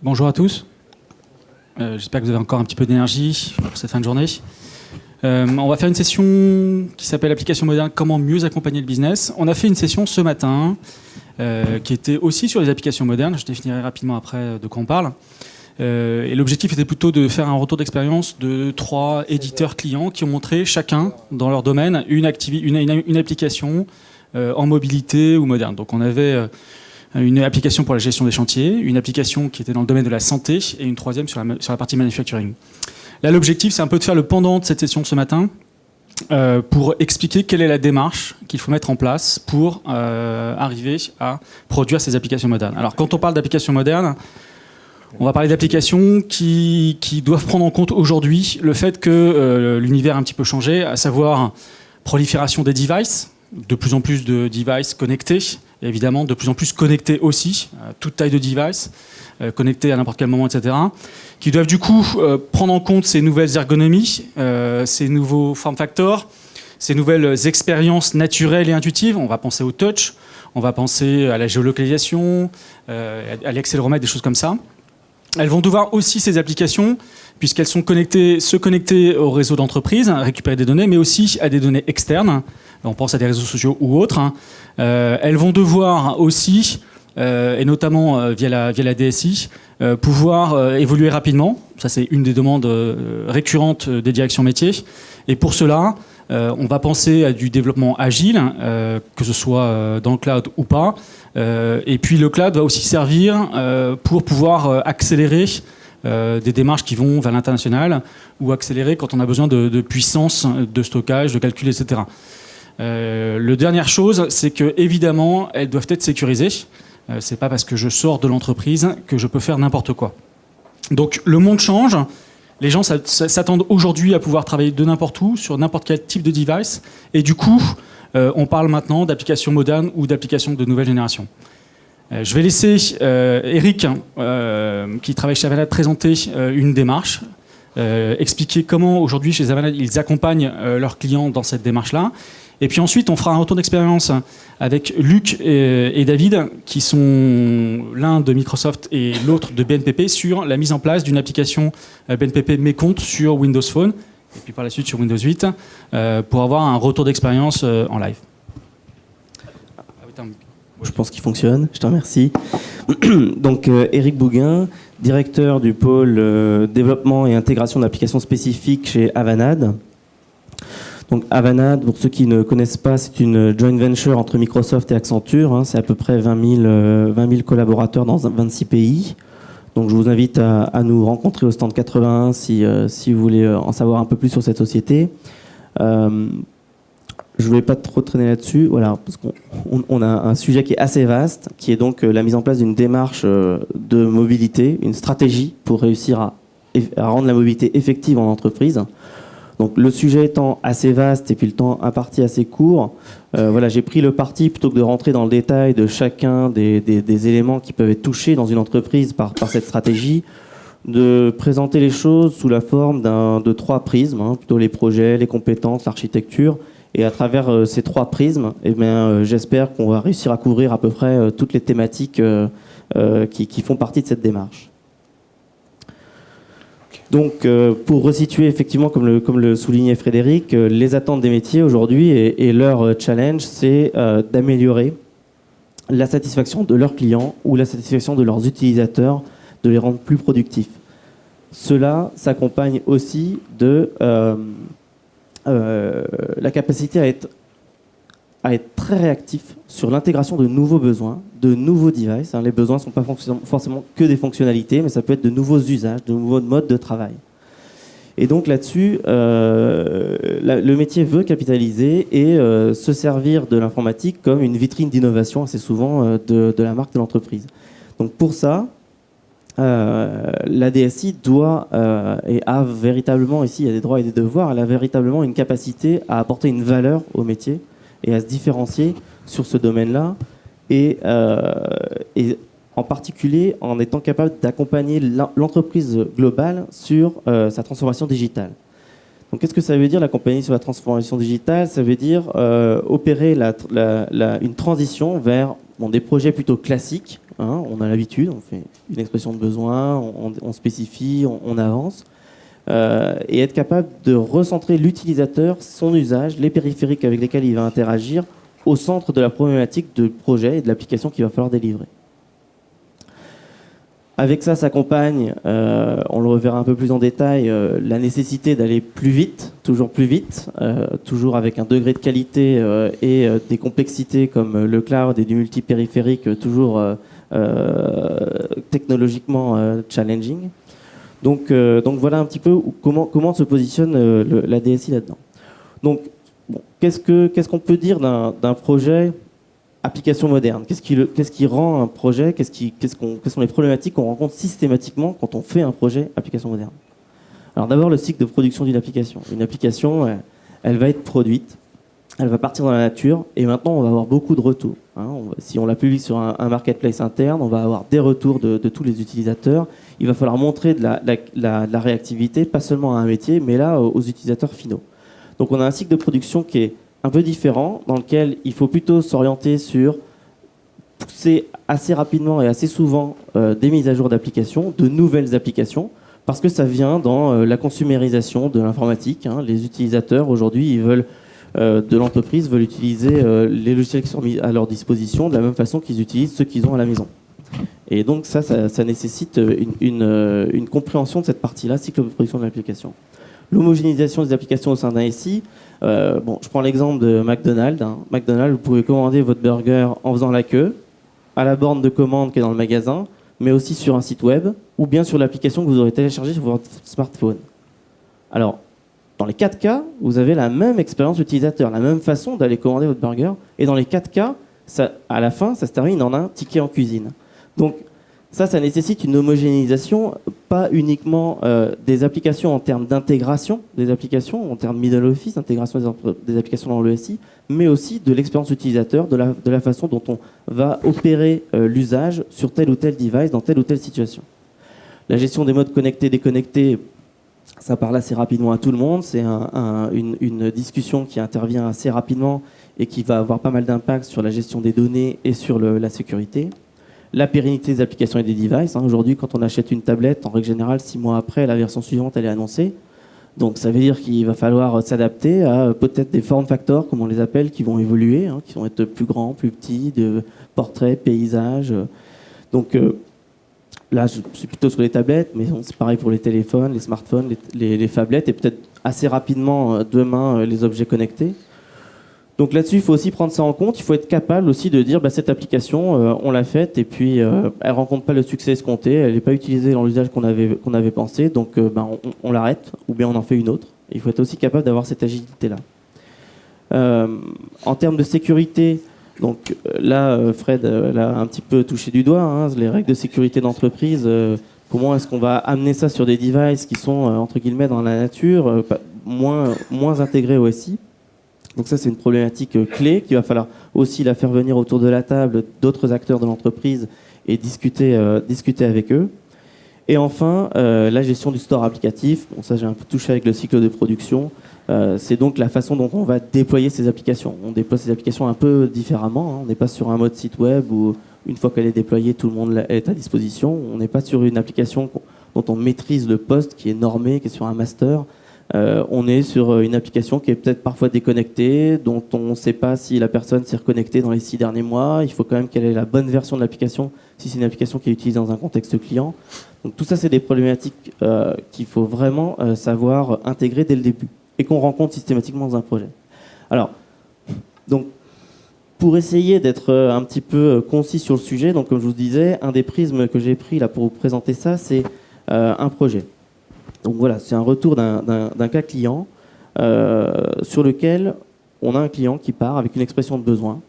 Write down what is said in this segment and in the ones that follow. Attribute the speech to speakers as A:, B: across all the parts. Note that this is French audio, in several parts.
A: Bonjour à tous. J'espère que vous avez encore un petit peu d'énergie pour cette fin de journée. On va faire une session qui s'appelle Application moderne, comment mieux accompagner le business. On a fait une session ce matin qui était aussi sur les applications modernes. Je définirai rapidement après de quoi on parle. Et l'objectif était plutôt de faire un retour d'expérience de 3 éditeurs clients qui ont montré chacun dans leur domaine une application en mobilité ou moderne. Donc on avait une application pour la gestion des chantiers, une application qui était dans le domaine de la santé et une troisième sur la partie manufacturing. Là, l'objectif, c'est un peu de faire le pendant de cette session ce matin pour expliquer quelle est la démarche qu'il faut mettre en place pour arriver à produire ces applications modernes. Alors, quand on parle d'applications modernes, on va parler d'applications qui doivent prendre en compte aujourd'hui le fait que l'univers a un petit peu changé, à savoir prolifération des devices, de plus en plus de devices connectés, et évidemment de plus en plus connectés aussi, toute taille de device, connectés à n'importe quel moment, etc., qui doivent du coup prendre en compte ces nouvelles ergonomies, ces nouveaux form factors, ces nouvelles expériences naturelles et intuitives. On va penser au touch, on va penser à la géolocalisation, à l'accéléromètre, des choses comme ça. Elles vont devoir aussi, ces applications, puisqu'elles sont se connecter au réseau d'entreprise, récupérer des données, mais aussi à des données externes. On pense à des réseaux sociaux ou autres. Elles vont devoir aussi, et notamment via la DSI, pouvoir évoluer rapidement. Ça, c'est une des demandes récurrentes des directions métiers. Et pour cela, on va penser à du développement agile, que ce soit dans le cloud ou pas. Et puis le cloud va aussi servir pour pouvoir accélérer des démarches qui vont vers l'international ou accélérer quand on a besoin de puissance, de stockage, de calcul, etc. La dernière chose, c'est que évidemment, elles doivent être sécurisées. C'est pas parce que je sors de l'entreprise que je peux faire n'importe quoi. Donc le monde change. Les gens s'attendent aujourd'hui à pouvoir travailler de n'importe où, sur n'importe quel type de device. Et du coup, on parle maintenant d'applications modernes ou d'applications de nouvelle génération. Je vais laisser Eric, qui travaille chez Avanade, présenter une démarche, expliquer comment aujourd'hui chez Avanade ils accompagnent leurs clients dans cette démarche-là. Et puis ensuite, on fera un retour d'expérience avec Luc et David, qui sont l'un de Microsoft et l'autre de BNPP, sur la mise en place d'une application BNPP Mes Comptes sur Windows Phone, et puis par la suite sur Windows 8, pour avoir un retour d'expérience en live.
B: Je pense qu'il fonctionne, je te remercie. Donc, Éric Bouguin, directeur du pôle développement et intégration d'applications spécifiques chez Avanade. Donc Avanade, pour ceux qui ne connaissent pas, c'est une joint venture entre Microsoft et Accenture. C'est à peu près 20 000 collaborateurs dans 26 pays. Donc je vous invite à nous rencontrer au stand 81 si vous voulez en savoir un peu plus sur cette société. Je ne vais pas trop traîner là-dessus, voilà, parce qu'on a un sujet qui est assez vaste, qui est donc la mise en place d'une démarche de mobilité, une stratégie pour réussir à rendre la mobilité effective en entreprise. Donc le sujet étant assez vaste et puis le temps imparti assez court, voilà, j'ai pris le parti, plutôt que de rentrer dans le détail de chacun des éléments qui peuvent être touchés dans une entreprise par cette stratégie, de présenter les choses sous la forme de 3 prismes, plutôt les projets, les compétences, l'architecture. Et à travers ces 3 prismes, j'espère qu'on va réussir à couvrir à peu près toutes les thématiques qui font partie de cette démarche. Donc, pour resituer effectivement, comme le soulignait Frédéric, les attentes des métiers aujourd'hui et leur challenge, c'est d'améliorer la satisfaction de leurs clients ou la satisfaction de leurs utilisateurs, de les rendre plus productifs. Cela s'accompagne aussi de la capacité à être très réactif sur l'intégration de nouveaux besoins, de nouveaux devices. Les besoins ne sont pas forcément que des fonctionnalités, mais ça peut être de nouveaux usages, de nouveaux modes de travail. Et donc là-dessus, le métier veut capitaliser et se servir de l'informatique comme une vitrine d'innovation assez souvent de la marque de l'entreprise. Donc pour ça, la DSI doit et a véritablement, ici il y a des droits et des devoirs, elle a véritablement une capacité à apporter une valeur au métier et à se différencier sur ce domaine-là, et en particulier en étant capable d'accompagner l'entreprise globale sur sa transformation digitale. Donc qu'est-ce que ça veut dire, l'accompagner sur la transformation digitale? Ça veut dire opérer une transition vers des projets plutôt classiques, hein, on a l'habitude, on fait une expression de besoin, on spécifie, on avance. Et être capable de recentrer l'utilisateur, son usage, les périphériques avec lesquels il va interagir au centre de la problématique de projet et de l'application qu'il va falloir délivrer. Avec ça s'accompagne, on le reverra un peu plus en détail, la nécessité d'aller plus vite, toujours avec un degré de qualité et des complexités comme le cloud et du multipériphérique toujours technologiquement challenging. Donc voilà un petit peu comment se positionne la DSI là-dedans. Donc bon, qu'est-ce qu'on peut dire d'un projet application moderne? Qu'est-ce qui rend un projet? Quelles sont les problématiques qu'on rencontre systématiquement quand on fait un projet application moderne? Alors d'abord, le cycle de production d'une application. Une application, elle va être produite, elle va partir dans la nature, et maintenant on va avoir beaucoup de retours. Hein. Si on la publie sur un marketplace interne, on va avoir des retours de tous les utilisateurs. Il va falloir montrer de la réactivité, pas seulement à un métier, mais là aux utilisateurs finaux. Donc on a un cycle de production qui est un peu différent, dans lequel il faut plutôt s'orienter sur pousser assez rapidement et assez souvent des mises à jour d'applications, de nouvelles applications, parce que ça vient dans la consumérisation de l'informatique. Hein. Les utilisateurs, aujourd'hui, de l'entreprise veulent utiliser les logiciels qui sont mis à leur disposition de la même façon qu'ils utilisent ceux qu'ils ont à la maison. Et donc ça nécessite une compréhension de cette partie-là, cycle de production de l'application. L'homogénéisation des applications au sein d'un SI. Je prends l'exemple de McDonald's. Hein. McDonald's, vous pouvez commander votre burger en faisant la queue, à la borne de commande qui est dans le magasin, mais aussi sur un site web, ou bien sur l'application que vous aurez téléchargée sur votre smartphone. Alors, dans les 4 cas, vous avez la même expérience utilisateur, la même façon d'aller commander votre burger, et dans les 4 cas, à la fin, ça se termine en un ticket en cuisine. Donc, ça nécessite une homogénéisation, pas uniquement des applications en termes d'intégration des applications, en termes middle office, intégration des applications dans le SI, mais aussi de l'expérience utilisateur, de la façon dont on va opérer l'usage sur tel ou tel device, dans telle ou telle situation. La gestion des modes connectés, déconnectés, ça parle assez rapidement à tout le monde. C'est une discussion qui intervient assez rapidement et qui va avoir pas mal d'impact sur la gestion des données et sur la sécurité. La pérennité des applications et des devices. Hein. Aujourd'hui, quand on achète une tablette, en règle générale, 6 mois après, la version suivante, elle est annoncée. Donc ça veut dire qu'il va falloir s'adapter à peut-être des form factors, comme on les appelle, qui vont évoluer, hein, qui vont être plus grands, plus petits, de portraits, paysages. Donc là, je suis plutôt sur les tablettes, mais c'est pareil pour les téléphones, les smartphones, les phablettes, et peut-être assez rapidement, demain, les objets connectés. Donc là-dessus, il faut aussi prendre ça en compte. Il faut être capable aussi de dire cette application, on l'a faite et puis elle rencontre pas le succès escompté, elle n'est pas utilisée dans l'usage qu'on avait pensé, donc on l'arrête ou bien on en fait une autre. Il faut être aussi capable d'avoir cette agilité-là. En termes de sécurité, donc là, Fred l'a un petit peu touché du doigt, hein, les règles de sécurité d'entreprise. Comment est-ce qu'on va amener ça sur des devices qui sont entre guillemets dans la nature, moins intégrés au SI. Donc ça, c'est une problématique clé qu'il va falloir aussi la faire venir autour de la table d'autres acteurs de l'entreprise et discuter avec eux. Et enfin, la gestion du store applicatif. Bon, ça, j'ai un peu touché avec le cycle de production. C'est donc la façon dont on va déployer ces applications. On déploie ces applications un peu différemment. Hein. On n'est pas sur un mode site web où, une fois qu'elle est déployée, tout le monde est à disposition. On n'est pas sur une application dont on maîtrise le poste, qui est normé, qui est sur un master. On est sur une application qui est peut-être parfois déconnectée, dont on ne sait pas si la personne s'est reconnectée dans les 6 derniers mois. Il faut quand même qu'elle ait la bonne version de l'application, si c'est une application qui est utilisée dans un contexte client. Donc tout ça, c'est des problématiques qu'il faut vraiment savoir intégrer dès le début et qu'on rencontre systématiquement dans un projet. Alors, donc, pour essayer d'être un petit peu concis sur le sujet, donc comme je vous disais, un des prismes que j'ai pris là pour vous présenter ça, c'est un projet. Donc voilà, c'est un retour d'un cas client sur lequel on a un client qui part avec une expression de besoin,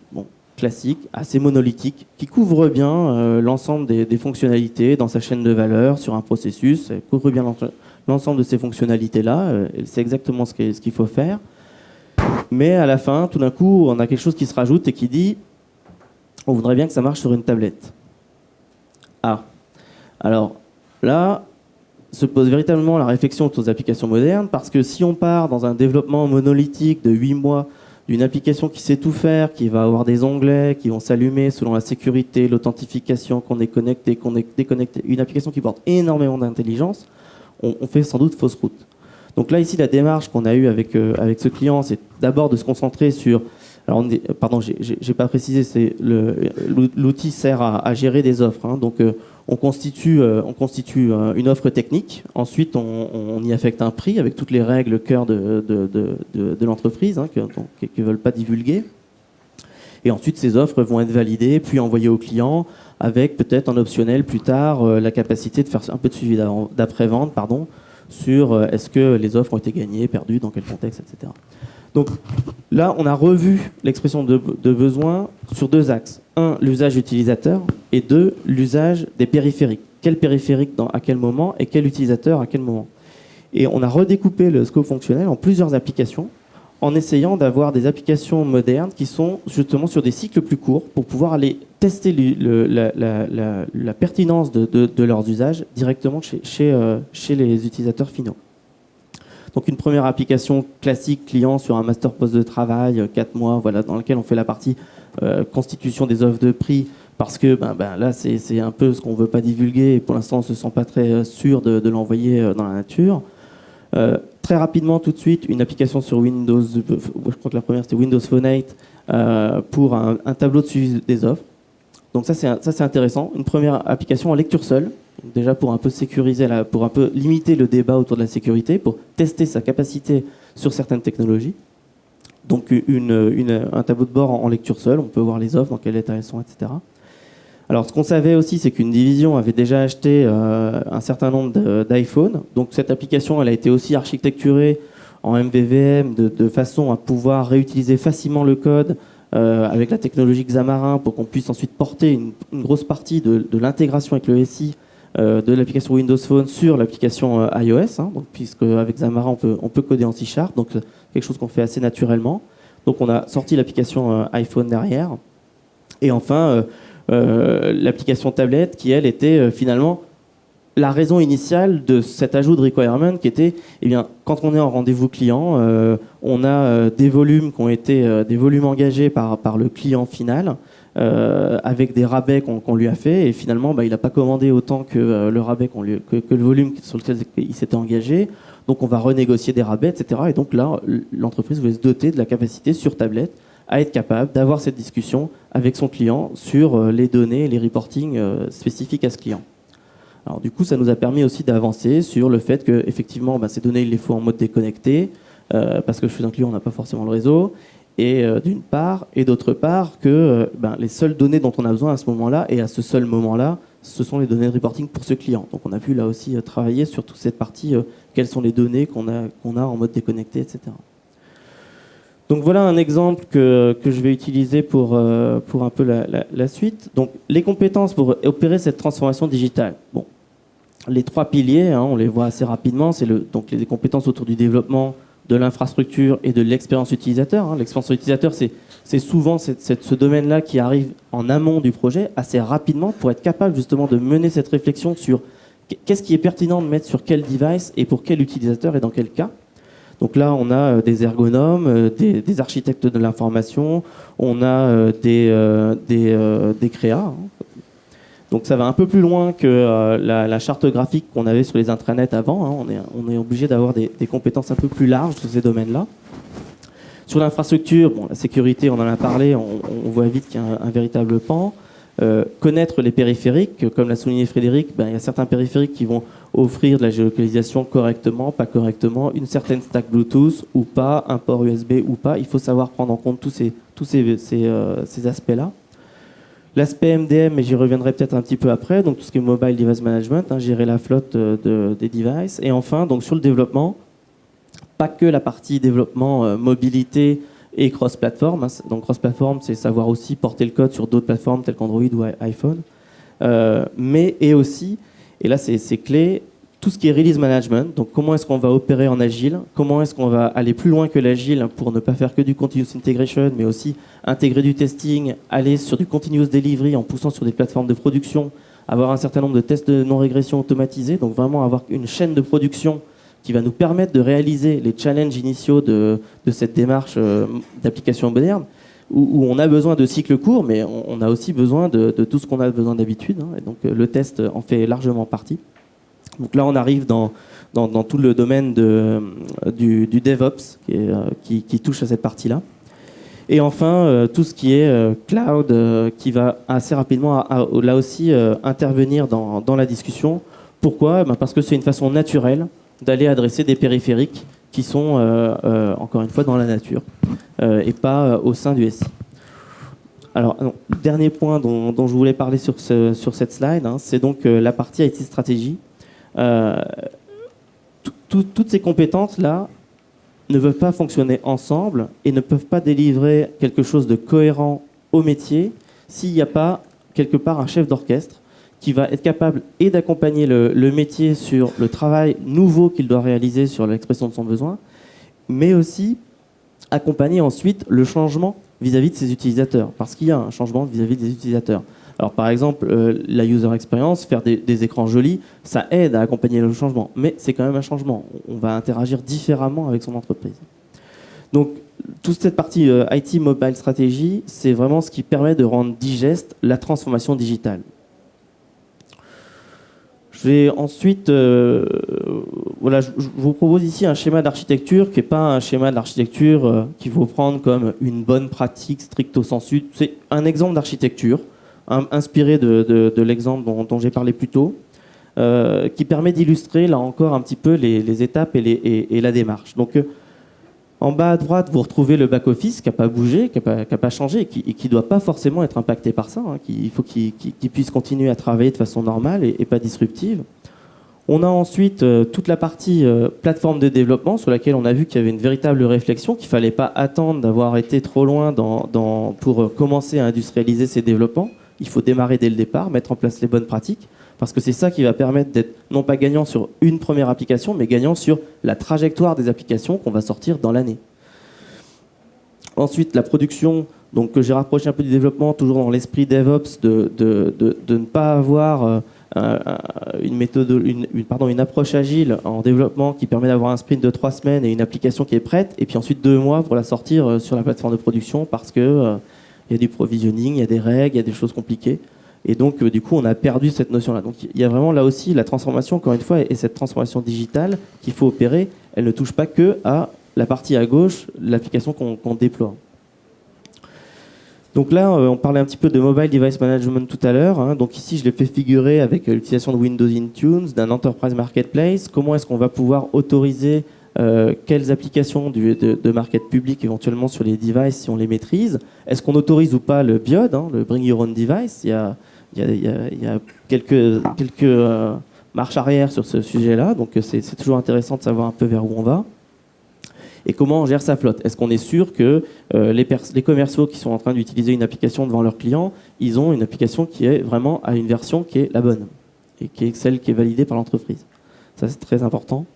B: classique, assez monolithique, qui couvre bien l'ensemble des fonctionnalités dans sa chaîne de valeur sur un processus, elle couvre bien l'ensemble de ces fonctionnalités-là, c'est exactement ce qu'il faut faire. Mais à la fin, tout d'un coup, on a quelque chose qui se rajoute et qui dit on voudrait bien que ça marche sur une tablette. Ah, alors là, se pose véritablement la réflexion autour des applications modernes, parce que si on part dans un développement monolithique de 8 mois d'une application qui sait tout faire, qui va avoir des onglets qui vont s'allumer selon la sécurité, l'authentification, qu'on est connecté, qu'on est déconnecté, une application qui porte énormément d'intelligence, on fait sans doute fausse route. Donc là, ici, la démarche qu'on a eue avec ce client, c'est d'abord de se concentrer sur... Alors, pardon, j'ai pas précisé, l'outil sert à gérer des offres. Hein, donc, on constitue une offre technique. Ensuite, on y affecte un prix avec toutes les règles cœur de l'entreprise, hein, qu'ils ne veulent pas divulguer. Et ensuite, ces offres vont être validées, puis envoyées au client, avec peut-être en optionnel plus tard la capacité de faire un peu de suivi d'après-vente, sur est-ce que les offres ont été gagnées, perdues, dans quel contexte, etc. Donc là, on a revu l'expression de besoin sur 2 axes. 1, l'usage utilisateur, et 2, l'usage des périphériques. Quel périphérique à quel moment et quel utilisateur à quel moment. Et on a redécoupé le scope fonctionnel en plusieurs applications en essayant d'avoir des applications modernes qui sont justement sur des cycles plus courts pour pouvoir aller tester la pertinence de leurs usages directement chez les utilisateurs finaux. Donc une première application classique client sur un master poste de travail, 4 mois, voilà, dans lequel on fait la partie constitution des offres de prix, parce que là c'est un peu ce qu'on ne veut pas divulguer et pour l'instant on ne se sent pas très sûr de l'envoyer dans la nature. Très rapidement, tout de suite, une application sur Windows, je crois que la première c'était Windows Phone 8, pour un tableau de suivi des offres. Donc ça c'est intéressant. Une première application en lecture seule, déjà pour un peu sécuriser, pour un peu limiter le débat autour de la sécurité, pour tester sa capacité sur certaines technologies. Donc un tableau de bord en lecture seule, on peut voir les offres, dans quel état elles sont, etc. Alors ce qu'on savait aussi, c'est qu'une division avait déjà acheté un certain nombre d'iPhone. Donc cette application, elle a été aussi architecturée en MVVM de façon à pouvoir réutiliser facilement le code avec la technologie Xamarin pour qu'on puisse ensuite porter une grosse partie de l'intégration avec le SI de l'application Windows Phone sur l'application iOS, hein, donc, puisque avec Xamarin on peut coder en C#, donc c'est quelque chose qu'on fait assez naturellement. Donc on a sorti l'application iPhone derrière. Et enfin, l'application tablette qui, elle, était finalement la raison initiale de cet ajout de requirement qui était, eh bien, quand on est en rendez-vous client, on a des volumes qui ont été des volumes engagés par le client final, avec des rabais qu'on lui a fait, et finalement il n'a pas commandé autant que le rabais que le volume sur lequel il s'était engagé, donc on va renégocier des rabais, etc. Et donc là, l'entreprise voulait se doter de la capacité sur tablette à être capable d'avoir cette discussion avec son client sur les données, les reportings spécifiques à ce client. Alors du coup, ça nous a permis aussi d'avancer sur le fait que effectivement, ces données, il les faut en mode déconnecté, parce que chez un client, on n'a pas forcément le réseau, et d'une part, et d'autre part, que les seules données dont on a besoin à ce moment-là, et à ce seul moment-là, ce sont les données de reporting pour ce client. Donc on a pu là aussi travailler sur toute cette partie, quelles sont les données qu'on a en mode déconnecté, etc. Donc voilà un exemple que je vais utiliser pour un peu la suite. Donc les compétences pour opérer cette transformation digitale. Bon, les 3 piliers, on les voit assez rapidement, c'est donc les compétences autour du développement, de l'infrastructure et de l'expérience utilisateur. L'expérience utilisateur, c'est souvent ce domaine-là qui arrive en amont du projet assez rapidement pour être capable justement de mener cette réflexion sur qu'est-ce qui est pertinent de mettre sur quel device et pour quel utilisateur et dans quel cas. Donc là, on a des ergonomes, des architectes de l'information, on a des créas. Donc ça va un peu plus loin que la charte graphique qu'on avait sur les intranets avant. On est obligé d'avoir des compétences un peu plus larges sur ces domaines-là. Sur l'infrastructure, la sécurité, on en a parlé, on voit vite qu'il y a un véritable pan. Connaître les périphériques, comme l'a souligné Frédéric, il y a certains périphériques qui vont offrir de la géolocalisation correctement, pas correctement, une certaine stack Bluetooth ou pas, un port USB ou pas. Il faut savoir prendre en compte tous ces aspects-là. L'aspect MDM, mais j'y reviendrai peut-être un petit peu après, donc tout ce qui est Mobile Device Management, gérer la flotte des devices. Et enfin, donc sur le développement, pas que la partie développement mobilité et cross-platform. Donc cross-platform, c'est savoir aussi porter le code sur d'autres plateformes telles qu'Android ou iPhone. Et aussi, et là c'est clé, tout ce qui est release management. Donc comment est-ce qu'on va opérer en agile? Comment est-ce qu'on va aller plus loin que l'agile pour ne pas faire que du continuous integration, mais aussi intégrer du testing, aller sur du continuous delivery en poussant sur des plateformes de production, avoir un certain nombre de tests de non-régression automatisés, donc vraiment avoir une chaîne de production qui va nous permettre de réaliser les challenges initiaux de cette démarche d'application moderne, où on a besoin de cycles courts, mais on a aussi besoin de tout ce qu'on a besoin d'habitude, hein, et donc le test en fait largement partie. Donc là, on arrive dans tout le domaine du DevOps qui touche à cette partie-là. Et enfin, tout ce qui est cloud, qui va assez rapidement, là aussi, intervenir dans la discussion. Pourquoi ? Parce que c'est une façon naturelle d'aller adresser des périphériques qui sont, encore une fois, dans la nature, et pas au sein du SI. Alors, le dernier point dont je voulais parler sur cette slide, hein, c'est donc la partie IT stratégie. Toutes ces compétences-là ne peuvent pas fonctionner ensemble et ne peuvent pas délivrer quelque chose de cohérent au métier s'il n'y a pas quelque part un chef d'orchestre qui va être capable et d'accompagner le métier sur le travail nouveau qu'il doit réaliser sur l'expression de son besoin, mais aussi accompagner ensuite le changement vis-à-vis de ses utilisateurs, parce qu'il y a un changement vis-à-vis des utilisateurs. Alors par exemple, la user experience, faire des écrans jolis, ça aide à accompagner le changement, mais c'est quand même un changement. On va interagir différemment avec son entreprise. Donc toute cette partie IT Mobile Strategy, c'est vraiment ce qui permet de rendre digeste la transformation digitale. Je vais ensuite, voilà, je vous propose ici un schéma d'architecture qui n'est pas un schéma d'architecture qu'il faut prendre comme une bonne pratique stricto sensu. C'est un exemple d'architecture inspiré de l'exemple dont j'ai parlé plus tôt, qui permet d'illustrer là encore un petit peu les étapes et la démarche. Donc en bas à droite, vous retrouvez le back-office qui n'a pas bougé, qui n'a pas changé, et qui ne doit pas forcément être impacté par ça. Hein, il faut qu'il puisse continuer à travailler de façon normale et pas disruptive. On a ensuite toute la partie plateforme de développement sur laquelle on a vu qu'il y avait une véritable réflexion, qu'il ne fallait pas attendre d'avoir été trop loin pour commencer à industrialiser ces développements. Il faut démarrer dès le départ, mettre en place les bonnes pratiques, parce que c'est ça qui va permettre d'être non pas gagnant sur une première application, mais gagnant sur la trajectoire des applications qu'on va sortir dans l'année. Ensuite, la production, donc que j'ai rapproché un peu du développement, toujours dans l'esprit DevOps, de ne pas avoir une approche agile en développement qui permet d'avoir un sprint de 3 semaines et une application qui est prête, et puis ensuite 2 mois pour la sortir sur la plateforme de production, parce que il y a du provisioning, il y a des règles, il y a des choses compliquées. Et donc, du coup, on a perdu cette notion-là. Donc, il y a vraiment là aussi la transformation, encore une fois, et cette transformation digitale qu'il faut opérer, elle ne touche pas que à la partie à gauche, l'application qu'on déploie. Donc là, on parlait un petit peu de Mobile Device Management tout à l'heure. Hein. Donc ici, je l'ai fait figurer avec l'utilisation de Windows Intune, d'un Enterprise Marketplace. Comment est-ce qu'on va pouvoir autoriser quelles applications de market public éventuellement sur les devices si on les maîtrise. Est-ce qu'on autorise ou pas le BIOD, hein, le Bring Your Own Device? Il y a quelques marches arrière sur ce sujet-là, donc c'est toujours intéressant de savoir un peu vers où on va. Et comment on gère sa flotte? Est-ce qu'on est sûr que les commerciaux qui sont en train d'utiliser une application devant leurs clients, ils ont une application qui est vraiment à une version qui est la bonne et qui est celle qui est validée par l'entreprise? Ça, c'est très important.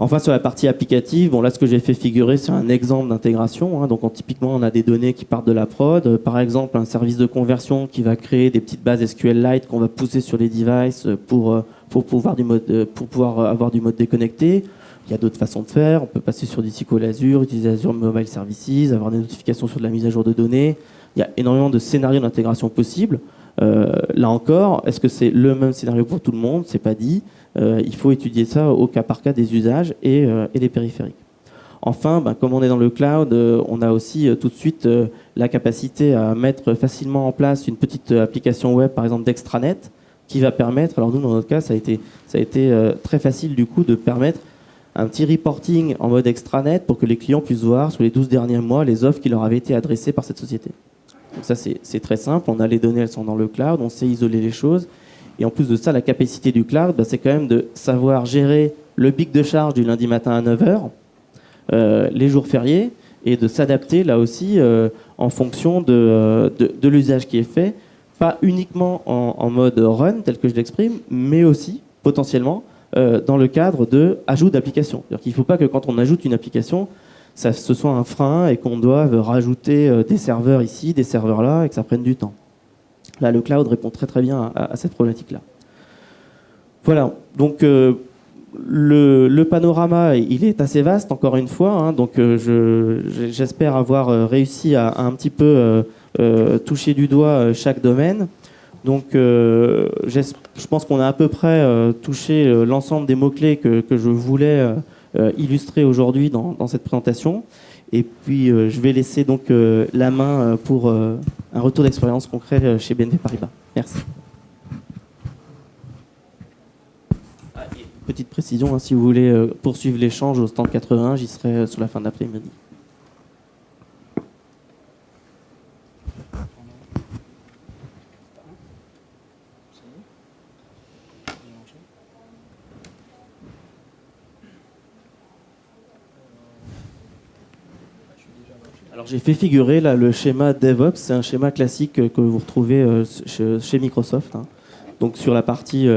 B: Enfin, sur la partie applicative, bon, là, ce que j'ai fait figurer, c'est un exemple d'intégration. Hein. Donc, typiquement, on a des données qui partent de la prod. Par exemple, un service de conversion qui va créer des petites bases SQLite qu'on va pousser sur les devices pour pouvoir avoir du mode déconnecté. Il y a d'autres façons de faire. On peut passer sur du SQL Azure, utiliser Azure Mobile Services, avoir des notifications sur de la mise à jour de données. Il y a énormément de scénarios d'intégration possibles. Là encore, est-ce que c'est le même scénario pour tout le monde? C'est pas dit. Il faut étudier ça au cas par cas des usages et des périphériques. Enfin, comme on est dans le cloud, on a aussi tout de suite la capacité à mettre facilement en place une petite application web, par exemple d'extranet, qui va permettre, alors nous dans notre cas, ça a été très facile du coup de permettre un petit reporting en mode extranet pour que les clients puissent voir sur les 12 derniers mois les offres qui leur avaient été adressées par cette société. Donc ça c'est très simple, on a les données, elles sont dans le cloud, on sait isoler les choses. Et en plus de ça, la capacité du cloud, c'est quand même de savoir gérer le pic de charge du lundi matin à 9h, les jours fériés, et de s'adapter là aussi en fonction de l'usage qui est fait, pas uniquement en mode run, tel que je l'exprime, mais aussi potentiellement dans le cadre de ajout d'application. C'est-à-dire qu'il ne faut pas que quand on ajoute une application, ce soit un frein et qu'on doive rajouter des serveurs ici, des serveurs là, et que ça prenne du temps. Là, le cloud répond très très bien à cette problématique-là. Voilà, donc le panorama, il est assez vaste, encore une fois, hein, donc j'espère avoir réussi à un petit peu toucher du doigt chaque domaine. Donc je pense qu'on a à peu près touché l'ensemble des mots-clés que je voulais illustrer aujourd'hui dans cette présentation. Et puis je vais laisser donc la main pour un retour d'expérience concret chez BNP Paribas. Merci. Petite précision, hein, si vous voulez poursuivre l'échange au stand 81, j'y serai sur la fin de l'après-midi. Alors j'ai fait figurer là le schéma DevOps, c'est un schéma classique que vous retrouvez chez Microsoft. Hein. Donc sur la partie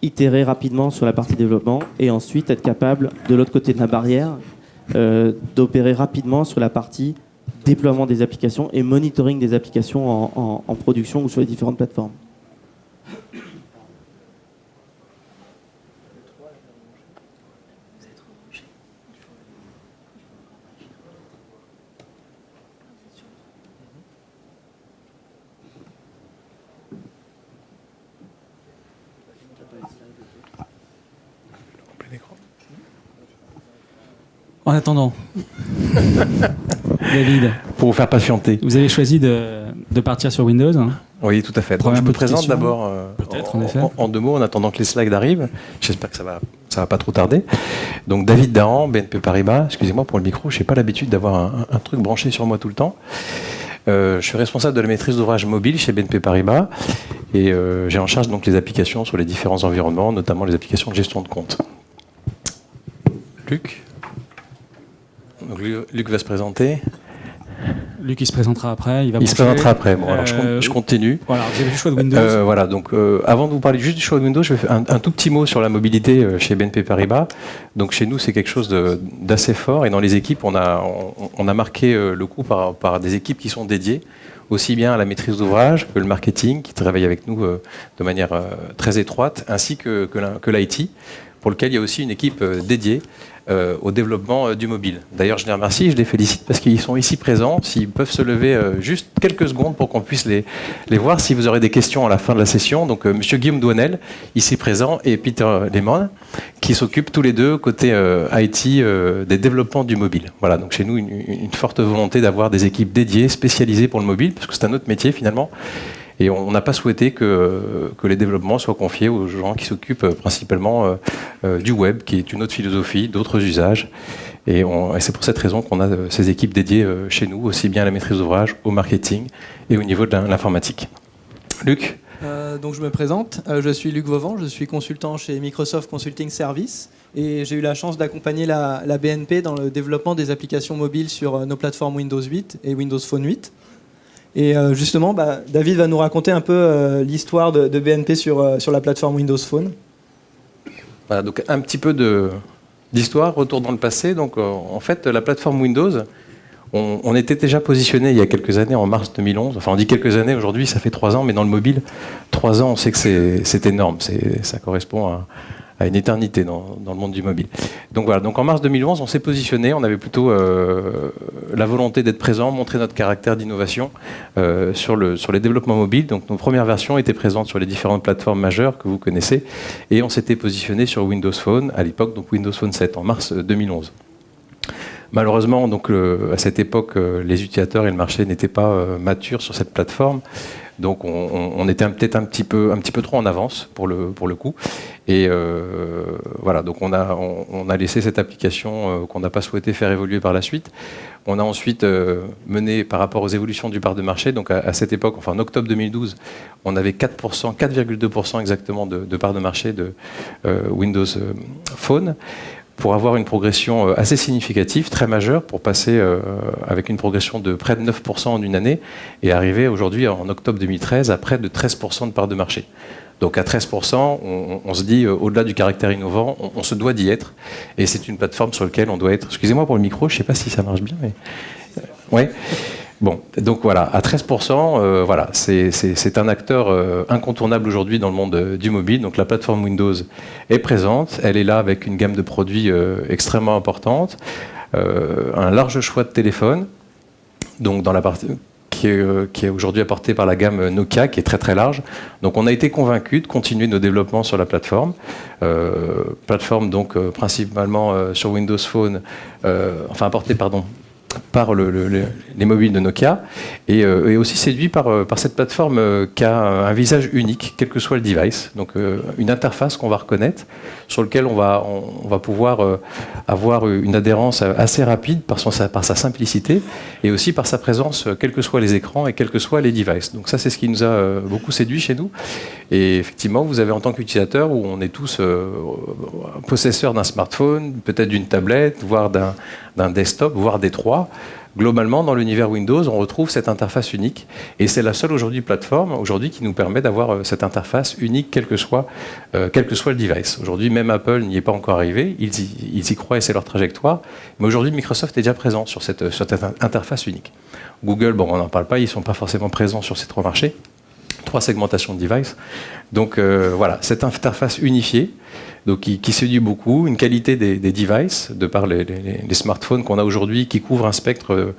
B: itérer rapidement sur la partie développement et ensuite être capable de l'autre côté de la barrière d'opérer rapidement sur la partie déploiement des applications et monitoring des applications en production ou sur les différentes plateformes.
A: En attendant, David,
C: pour vous faire patienter.
A: vous avez choisi de partir sur Windows. Hein.
C: Oui, tout à fait. Donc, je me présente d'abord en 2 mots en attendant que les slides arrivent. J'espère que ça va pas trop tarder. Donc David Dahan, BNP Paribas. Excusez-moi pour le micro, je n'ai pas l'habitude d'avoir un truc branché sur moi tout le temps. Je suis responsable de la maîtrise d'ouvrage mobile chez BNP Paribas et j'ai en charge donc les applications sur les différents environnements, notamment les applications de gestion de compte. Luc. Donc Luc va se présenter.
A: Luc, il se présentera après.
C: Il se présentera après. Bon, alors je continue.
A: Voilà, vous avez le choix de Windows.
C: Voilà, donc avant de vous parler juste du choix de Windows, je vais faire un tout petit mot sur la mobilité chez BNP Paribas. Donc chez nous, c'est quelque chose d'assez fort. Et dans les équipes, on a marqué le coup par des équipes qui sont dédiées, aussi bien à la maîtrise d'ouvrage que le marketing, qui travaille avec nous de manière très étroite, ainsi que l'IT, pour lequel il y a aussi une équipe dédiée au développement du mobile. D'ailleurs, je les remercie, je les félicite parce qu'ils sont ici présents. S'ils peuvent se lever juste quelques secondes pour qu'on puisse les voir, si vous aurez des questions à la fin de la session. Donc, Monsieur Guillaume Douanel, ici présent, et Peter Lehmann, qui s'occupent tous les deux, côté IT, des développements du mobile. Voilà, donc chez nous, une forte volonté d'avoir des équipes dédiées, spécialisées pour le mobile, parce que c'est un autre métier finalement. Et on n'a pas souhaité que les développements soient confiés aux gens qui s'occupent principalement du web, qui est une autre philosophie, d'autres usages. Et c'est pour cette raison qu'on a ces équipes dédiées chez nous, aussi bien à la maîtrise d'ouvrage, au marketing et au niveau de l'informatique. Luc ?
D: Donc je me présente, je suis Luc Vauvan, je suis consultant chez Microsoft Consulting Service et j'ai eu la chance d'accompagner la BNP dans le développement des applications mobiles sur nos plateformes Windows 8 et Windows Phone 8. Et justement, David va nous raconter un peu l'histoire de BNP sur la plateforme Windows Phone.
C: Voilà, donc un petit peu d'histoire, retour dans le passé. Donc en fait, la plateforme Windows, on était déjà positionné il y a quelques années, en mars 2011. Enfin, on dit quelques années, aujourd'hui, ça fait 3 ans, mais dans le mobile, 3 ans, on sait que c'est énorme. Ça correspond à une éternité dans le monde du mobile. Donc voilà, donc en mars 2011, on s'est positionné, on avait plutôt la volonté d'être présent, montrer notre caractère d'innovation sur les développements mobiles. Donc nos premières versions étaient présentes sur les différentes plateformes majeures que vous connaissez, et on s'était positionné sur Windows Phone à l'époque, donc Windows Phone 7 en mars 2011. Malheureusement, donc à cette époque, les utilisateurs et le marché n'étaient pas matures sur cette plateforme. Donc on était peut-être un petit peu trop en avance pour le coup. Et voilà, donc on a laissé cette application qu'on n'a pas souhaité faire évoluer par la suite. On a ensuite mené par rapport aux évolutions du parc de marché. Donc à cette époque, enfin en octobre 2012, on avait 4,2% exactement de part de marché de Windows Phone, pour avoir une progression assez significative, très majeure, pour passer avec une progression de près de 9% en une année, et arriver aujourd'hui, en octobre 2013, à près de 13% de part de marché. Donc à 13%, on se dit, au-delà du caractère innovant, on se doit d'y être, et c'est une plateforme sur laquelle on doit être. Excusez-moi pour le micro, je ne sais pas si ça marche bien, mais... ouais. Bon, donc voilà, à 13%, voilà, c'est un acteur incontournable aujourd'hui dans le monde du mobile. Donc la plateforme Windows est présente, elle est là avec une gamme de produits extrêmement importante, un large choix de téléphones, donc dans la partie qui est aujourd'hui apportée par la gamme Nokia, qui est très très large. Donc on a été convaincus de continuer nos développements sur la plateforme, donc principalement sur Windows Phone, enfin apportée pardon par les mobiles de Nokia, et aussi séduit par cette plateforme qui a un visage unique, quel que soit le device. Donc une interface qu'on va reconnaître, sur laquelle on va pouvoir avoir une adhérence assez rapide par sa simplicité, et aussi par sa présence, quels que soient les écrans et quels que soient les devices. Donc ça, c'est ce qui nous a beaucoup séduit chez nous. Et effectivement, vous avez en tant qu'utilisateur, où on est tous possesseurs d'un smartphone, peut-être d'une tablette, voire d'un desktop, voire des trois. Globalement, dans l'univers Windows, on retrouve cette interface unique. Et c'est la seule plateforme qui nous permet d'avoir cette interface unique, quel que soit le device. Aujourd'hui, même Apple n'y est pas encore arrivé. Ils y croient et c'est leur trajectoire. Mais aujourd'hui, Microsoft est déjà présent sur cette interface unique. Google, bon, on n'en parle pas, ils ne sont pas forcément présents sur ces trois marchés. 3 segmentations de devices. Donc voilà, cette interface unifiée, donc qui séduit beaucoup, une qualité des devices, de par les smartphones qu'on a aujourd'hui, qui couvrent un spectre